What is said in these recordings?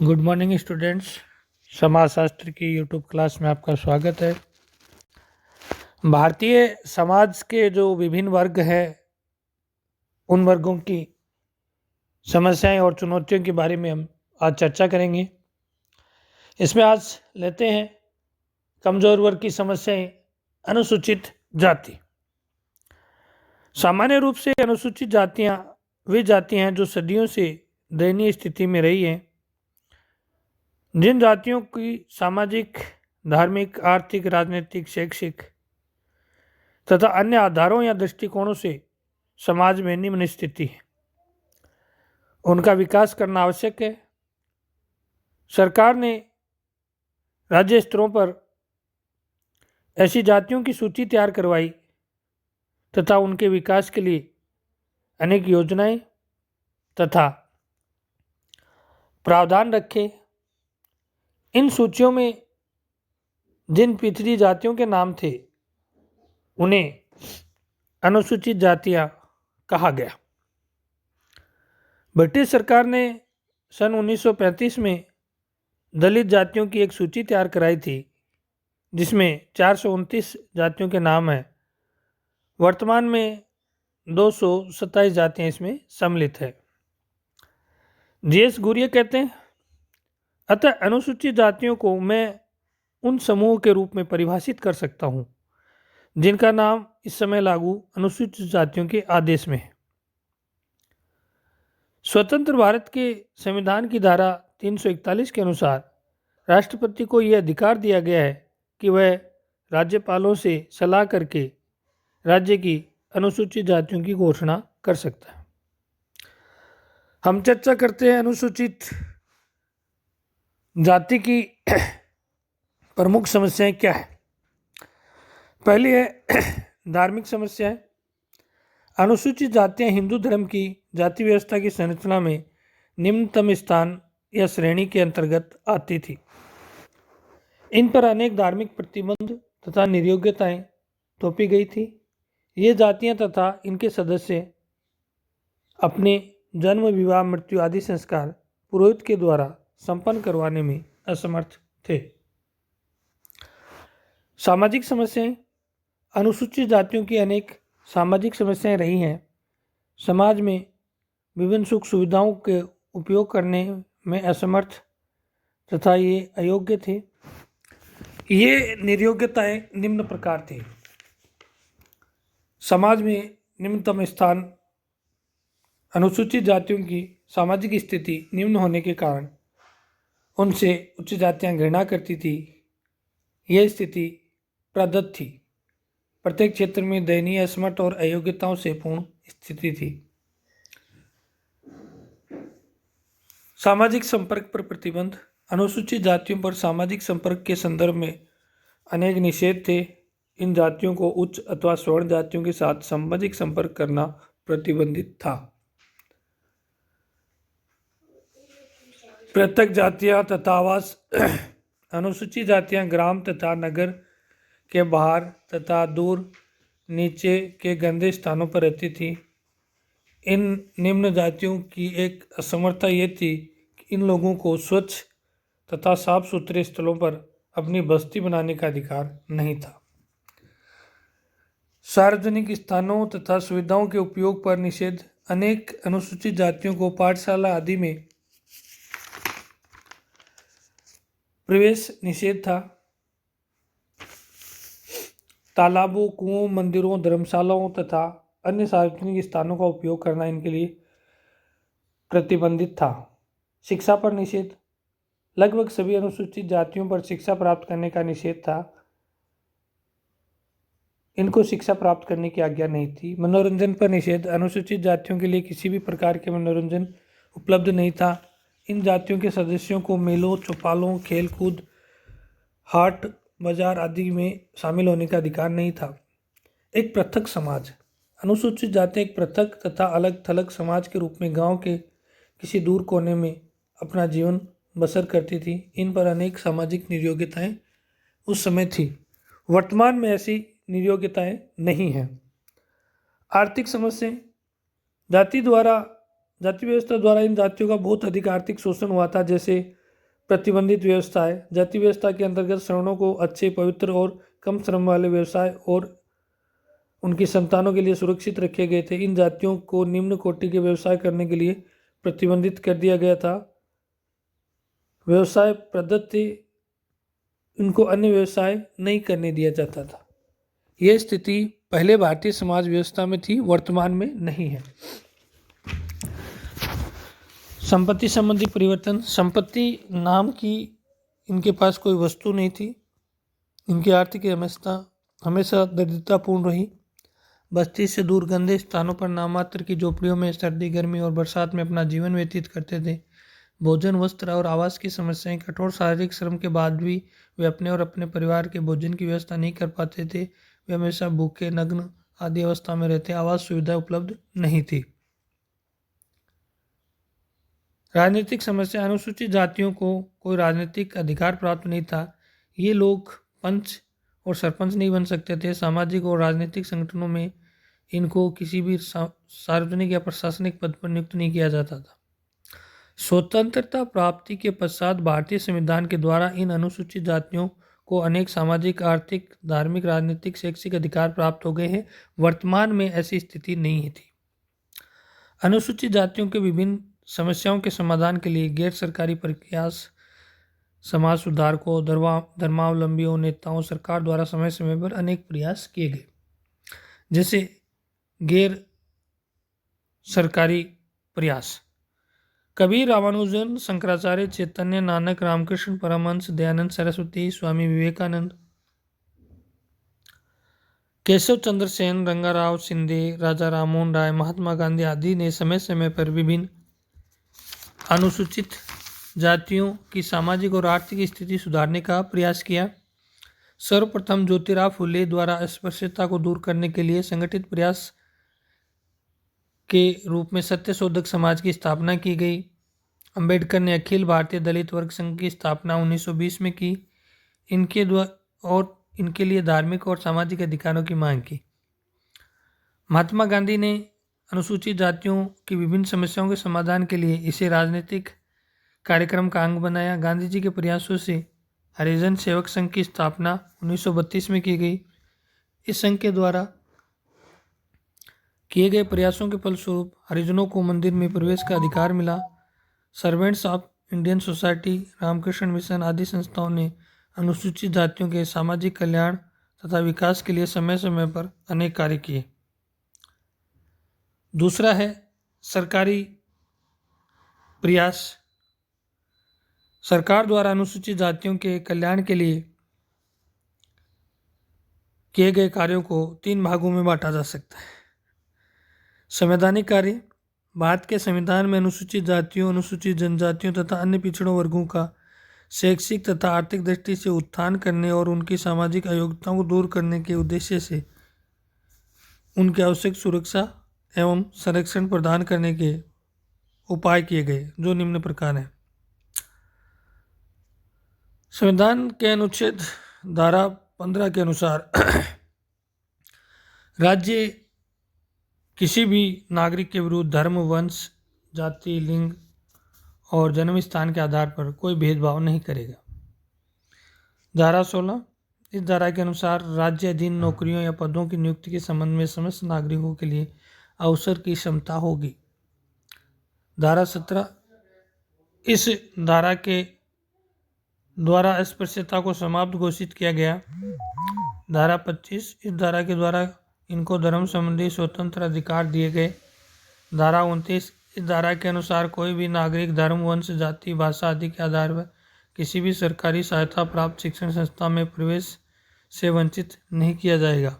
Good morning students. समाजशास्त्र की YouTube class में आपका स्वागत है। भारतीय समाज के जो विभिन्न वर्ग हैं उन वर्गों की समस्याएं और चुनौतियों के बारे में हम आज चर्चा करेंगे। इसमें आज लेते हैं कमजोर वर्ग की समस्याएं। अनुसूचित जाति। सामान्य रूप से अनुसूचित जातियां वे जातियां हैं जो सदियों से दयनीय स्थिति में रही हैं। जिन जातियों की सामाजिक, धार्मिक, आर्थिक, राजनीतिक, शैक्षिक तथा अन्य आधारों या दृष्टिकोणों से समाज में निम्न स्थिति है, उनका विकास करना आवश्यक है। सरकार ने राज्य स्तरों पर ऐसी जातियों की सूची तैयार करवाई तथा उनके विकास के लिए अनेक योजनाएं तथा प्रावधान रखे। इन सूचियों में जिन पिछड़ी जातियों के नाम थे उन्हें अनुसूचित जातियां कहा गया। ब्रिटिश सरकार ने सन 1935 में दलित जातियों की एक सूची तैयार कराई थी जिसमें 429 जातियों के नाम हैं। वर्तमान में 227 जातियां इसमें सम्मिलित है। जीएस गुरिया कहते हैं, अतः अनुसूचित जातियों को मैं उन समूह के रूप में परिभाषित कर सकता हूं जिनका नाम इस समय लागू अनुसूचित जातियों के आदेश में है। स्वतंत्र भारत के संविधान की धारा 341 के अनुसार राष्ट्रपति को यह अधिकार दिया गया है कि वह राज्यपालों से सलाह करके राज्य की अनुसूचित जातियों की घोषणा कर सकता है। हम चर्चा करते हैं अनुसूचित जाति की प्रमुख समस्याएं क्या है। पहली है धार्मिक समस्याएं। अनुसूचित जातियां हिंदू धर्म की जाति व्यवस्था की संरचना में निम्नतम स्थान या श्रेणी के अंतर्गत आती थी। इन पर अनेक धार्मिक प्रतिबंध तथा निर्योग्यताएं थोपी गई थी। ये जातियां तथा इनके सदस्य अपने जन्म, विवाह, मृत्यु आदि संस्कार पुरोहित के द्वारा संपन्न करवाने में असमर्थ थे। सामाजिक समस्याएं। अनुसूचित जातियों की अनेक सामाजिक समस्याएं रही हैं। समाज में विभिन्न सुख सुविधाओं के उपयोग करने में असमर्थ तथा ये अयोग्य थे। ये निर्योग्यताएं निम्न प्रकार थी। समाज में निम्नतम स्थान। अनुसूचित जातियों की सामाजिक स्थिति निम्न होने के कारण उनसे उच्च जातियां घृणा करती थी। यह स्थिति प्रदत्त थी। प्रत्येक क्षेत्र में दयनीय, असमर्थ और अयोग्यताओं से पूर्ण स्थिति थी। सामाजिक संपर्क पर प्रतिबंध। अनुसूचित जातियों पर सामाजिक संपर्क के संदर्भ में अनेक निषेध थे। इन जातियों को उच्च अथवा स्वर्ण जातियों के साथ सामाजिक संपर्क करना प्रतिबंधित था। पृथक जातियां तथा आवास। अनुसूचित जातियां ग्राम तथा नगर के बाहर तथा दूर नीचे के गंदे स्थानों पर रहती थी। इन निम्न जातियों की एक असमर्थता ये थी कि इन लोगों को स्वच्छ तथा साफ सुथरे स्थलों पर अपनी बस्ती बनाने का अधिकार नहीं था। सार्वजनिक स्थानों तथा सुविधाओं के उपयोग पर निषेध। अनेक अनुसूचित जातियों को पाठशाला आदि में प्रवेश निषेध था। तालाबों, कुओं, मंदिरों, धर्मशालाओं तथा अन्य सार्वजनिक स्थानों का उपयोग करना इनके लिए प्रतिबंधित था। शिक्षा पर निषेध। लगभग सभी अनुसूचित जातियों पर शिक्षा प्राप्त करने का निषेध था। इनको शिक्षा प्राप्त करने की आज्ञा नहीं थी। मनोरंजन पर निषेध। अनुसूचित जातियों के लिए किसी भी प्रकार के मनोरंजन उपलब्ध नहीं था। इन जातियों के सदस्यों को मेलों, चौपालों, खेल कूद, हाट बाजार आदि में शामिल होने का अधिकार नहीं था। एक पृथक समाज। अनुसूचित जाति एक पृथक तथा अलग थलग समाज के रूप में गांव के किसी दूर कोने में अपना जीवन बसर करती थी। इन पर अनेक सामाजिक निर्योग्यताएं उस समय थी। वर्तमान में ऐसी निर्योग्यताएं नहीं हैं। आर्थिक समस्याएं। जाति व्यवस्था द्वारा इन जातियों का बहुत अधिक आर्थिक शोषण हुआ था। जैसे प्रतिबंधित व्यवस्था है। जाति व्यवस्था के अंतर्गत श्रवणों को अच्छे, पवित्र और कम श्रम वाले व्यवसाय और उनकी संतानों के लिए सुरक्षित रखे गए थे। इन जातियों को निम्न कोटि के व्यवसाय करने के लिए प्रतिबंधित कर दिया गया था। व्यवसाय पद्धति इनको अन्य व्यवसाय नहीं करने दिया जाता था। यह स्थिति पहले भारतीय समाज व्यवस्था में थी, वर्तमान में नहीं है। संपत्ति संबंधी परिवर्तन। संपत्ति नाम की इनके पास कोई वस्तु नहीं थी। इनकी आर्थिक अवस्था हमेशा दरिद्रतापूर्ण रही। बस्ती से दूर गंदे स्थानों पर नाममात्र की झोपड़ियों में सर्दी, गर्मी और बरसात में अपना जीवन व्यतीत करते थे। भोजन, वस्त्र और आवास की समस्याएं। कठोर शारीरिक श्रम के बाद भी वे अपने और अपने परिवार के भोजन की व्यवस्था नहीं कर पाते थे। वे हमेशा भूखे, नग्न आदि अवस्था में रहते। आवास सुविधा उपलब्ध नहीं थी। राजनीतिक समस्या। अनुसूचित जातियों को कोई राजनीतिक अधिकार प्राप्त नहीं था। ये लोग पंच और सरपंच नहीं बन सकते थे। सामाजिक और राजनीतिक संगठनों में इनको किसी भी सार्वजनिक या प्रशासनिक पद पर नियुक्त नहीं किया जाता था। स्वतंत्रता प्राप्ति के पश्चात भारतीय संविधान के द्वारा इन अनुसूचित जातियों को अनेक सामाजिक, आर्थिक, धार्मिक, राजनीतिक, शैक्षिक अधिकार प्राप्त हो गए हैं। वर्तमान में ऐसी स्थिति नहीं थी। अनुसूचित जातियों के विभिन्न समस्याओं के समाधान के लिए गैर सरकारी प्रयास, समाज सुधारकों, धर्मावलंबियों, नेताओं, सरकार द्वारा समय समय पर अनेक प्रयास किए गए। जैसे गैर सरकारी प्रयास। कबीर, रामानुजन, शंकराचार्य, चैतन्य, नानक, रामकृष्ण परमहंस, दयानंद सरस्वती, स्वामी विवेकानंद, केशव चंद्र सेन, रंगाराव शिंदे, राजा राममोहन राय, महात्मा गांधी आदि ने समय समय पर विभिन्न अनुसूचित जातियों की सामाजिक और आर्थिक स्थिति सुधारने का प्रयास किया। सर्वप्रथम ज्योतिराव फुले द्वारा अस्पृश्यता को दूर करने के लिए संगठित प्रयास के रूप में सत्यशोधक समाज की स्थापना की गई। अंबेडकर ने अखिल भारतीय दलित वर्ग संघ की स्थापना 1920 में की। इनके लिए धार्मिक और सामाजिक अधिकारों की मांग की। महात्मा गांधी ने अनुसूचित जातियों की विभिन्न समस्याओं के समाधान के लिए इसे राजनीतिक कार्यक्रम का अंग बनाया। गांधी जी के प्रयासों से हरिजन सेवक संघ की स्थापना 1932 में की गई। इस संघ के द्वारा किए गए प्रयासों के फलस्वरूप हरिजनों को मंदिर में प्रवेश का अधिकार मिला। Servants of Indian Society, Ramakrishna Mission आदि संस्थाओं ने अनुसूचित जातियों के सामाजिक कल्याण तथा विकास के लिए समय समय पर अनेक कार्य किए। दूसरा है सरकारी प्रयास। सरकार द्वारा अनुसूचित जातियों के कल्याण के लिए किए गए कार्यों को 3 भागों में बांटा जा सकता है। संवैधानिक कार्य। भारत के संविधान में अनुसूचित जातियों, अनुसूचित जनजातियों तथा अन्य पिछड़ों वर्गों का शैक्षिक तथा आर्थिक दृष्टि से उत्थान करने और उनकी सामाजिक अयोग्यताओं को दूर करने के उद्देश्य से उनकी आवश्यक सुरक्षा एवं संरक्षण प्रदान करने के उपाय किए गए, जो निम्न प्रकार हैं। संविधान के अनुच्छेद धारा 15 के अनुसार राज्य किसी भी नागरिक के विरुद्ध धर्म, वंश, जाति, लिंग और जन्म स्थान के आधार पर कोई भेदभाव नहीं करेगा। धारा 16। इस धारा के अनुसार राज्य अधीन नौकरियों या पदों की नियुक्ति के संबंध में समस्त नागरिकों के लिए अवसर की क्षमता होगी। धारा 17। इस धारा के द्वारा अस्पृश्यता को समाप्त घोषित किया गया। धारा 25। इस धारा के द्वारा इनको धर्म संबंधी स्वतंत्र अधिकार दिए गए। धारा 29। इस धारा के अनुसार कोई भी नागरिक धर्म, वंश, जाति, भाषा आदि के आधार पर किसी भी सरकारी सहायता प्राप्त शिक्षण संस्था में प्रवेश से वंचित नहीं किया जाएगा।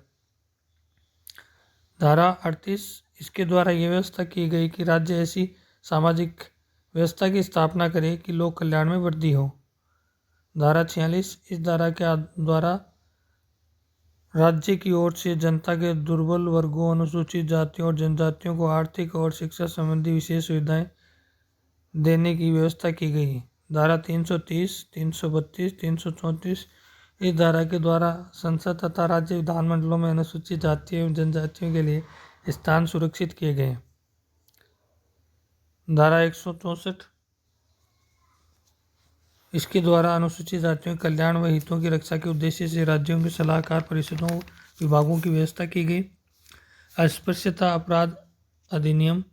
धारा 38। इसके द्वारा यह व्यवस्था की गई कि राज्य ऐसी सामाजिक व्यवस्था की स्थापना करे कि लोक कल्याण में वृद्धि हो। धारा 46। इस धारा के द्वारा राज्य की ओर से जनता के दुर्बल वर्गों, अनुसूचित जातियों और जनजातियों को आर्थिक और शिक्षा संबंधी विशेष सुविधाएं देने की व्यवस्था की गई है। धारा 330, 332, 334। इस धारा के द्वारा संसद तथा राज्य विधानमंडलों में अनुसूचित जातियों एवं जनजातियों के लिए स्थान सुरक्षित किए गए हैं। धारा 164। इसके द्वारा अनुसूचित जातियों के कल्याण व हितों की रक्षा के उद्देश्य से राज्यों की सलाहकार परिषदों विभागों की व्यवस्था की गई। अस्पृश्यता अपराध अधिनियम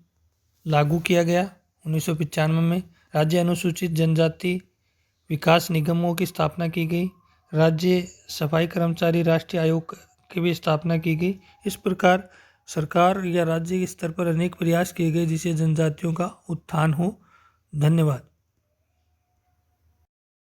लागू किया गया 1995 में। राज्य अनुसूचित जनजाति विकास निगमों की स्थापना की गई। राज्य सफाई कर्मचारी राष्ट्रीय आयोग की भी स्थापना की गई। इस प्रकार सरकार या राज्य के स्तर पर अनेक प्रयास किए गए जिससे जनजातियों का उत्थान हो। धन्यवाद।